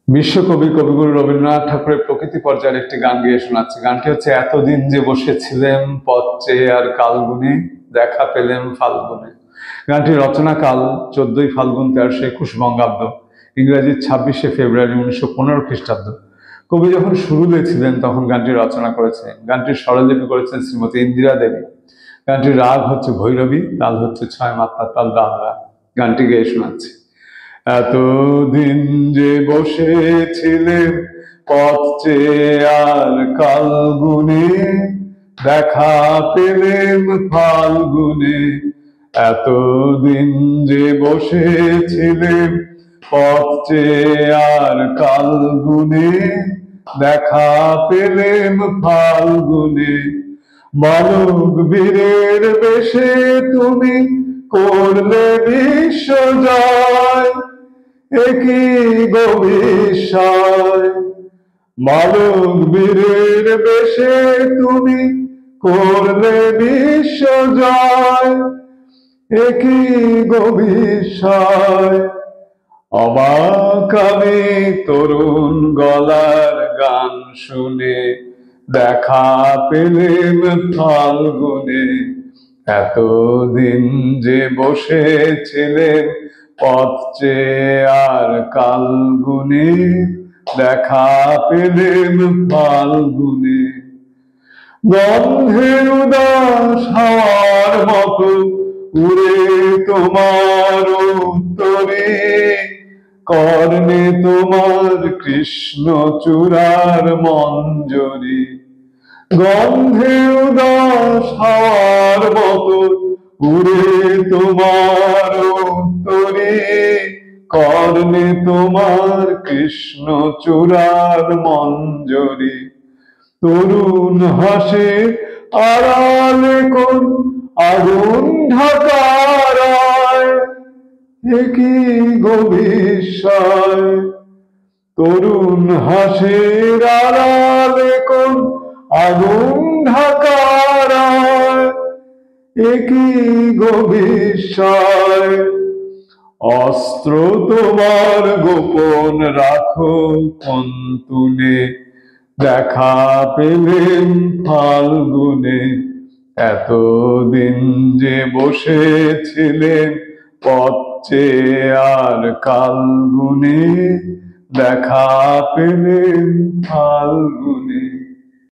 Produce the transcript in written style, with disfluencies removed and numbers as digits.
বিশ্বকবি কবিগুরু রবীন্দ্রনাথ ঠাকুরের প্রকৃতি পর্যায়ের একটি গান গেয়ে শোনাচ্ছে। গানটি হচ্ছে, এতদিন যে বসেছিলেম পথ চেয়ে আর কালগুনে, দেখা পেলেম ফাল্গুনে। গানটির রচনাকাল 14ই ফাল্গুন 1321 বঙ্গাব্দ, ইংরেজির 26শে ফেব্রুয়ারি 1915 খ্রিস্টাব্দ। কবি যখন শুরুতে ছিলেন তখন গানটি রচনা করেছেন। গানটির স্বরলিপি করেছেন শ্রীমতী ইন্দিরা দেবী। গানটির রাগ হচ্ছে ভৈরবী, তাল হচ্ছে 6 মাত্রা তাল দাদরা। গানটি গেয়ে শোনাচ্ছে। এতদিন যে বসেছিলেন পথ চেয়ে আর কালগুনে, দেখা পেলেম ফাল্গুনে। এতদিন যে বসেছিলেন পথ চেয়ে আর কালগুনে, দেখা পেলেম ফাল্গুনে। বালক বীরের বেশে তুমি করলে বিশ্বজয়, একই গভীর বালক বীরের বেশে তুমি করলে বিশ্বজয়, একই গভীর। অবাক আমি তরুণ গলার গান শুনে, দেখা পেলেম ফাল্গুনে। এতদিন যে বসেছিলেন পথ চেয়ে আর কালগুনে, দেখা পেলেম ফাল্গুনে। গন্ধে উদাস হাওয়ার মতো উড়ে তোমার উত্তরে, কর্ণে তোমার কৃষ্ণ চূড়ার মঞ্জরি। গন্ধে উদাস হাওয়ার মতো উড়ে তোমার উত্তরে, কর্ণে তোমার কৃষ্ণ চূড়ার মঞ্জরি। তরুণ হাসে আড়ালে কোন আগুন ঢাকার, একই গভীর। তরুণ হাসির আড়ালে কোন আগুন ঢাকার, একই গভীর। অস্ত্র তোমার গোপন রাখো অন্তুনে, দেখা পেলেম ফাল্গুনে। এতদিন যে বসেছিলেন পথ চেয়ে আর কালগুনে, দেখা পেলেম ফাল্গুনে।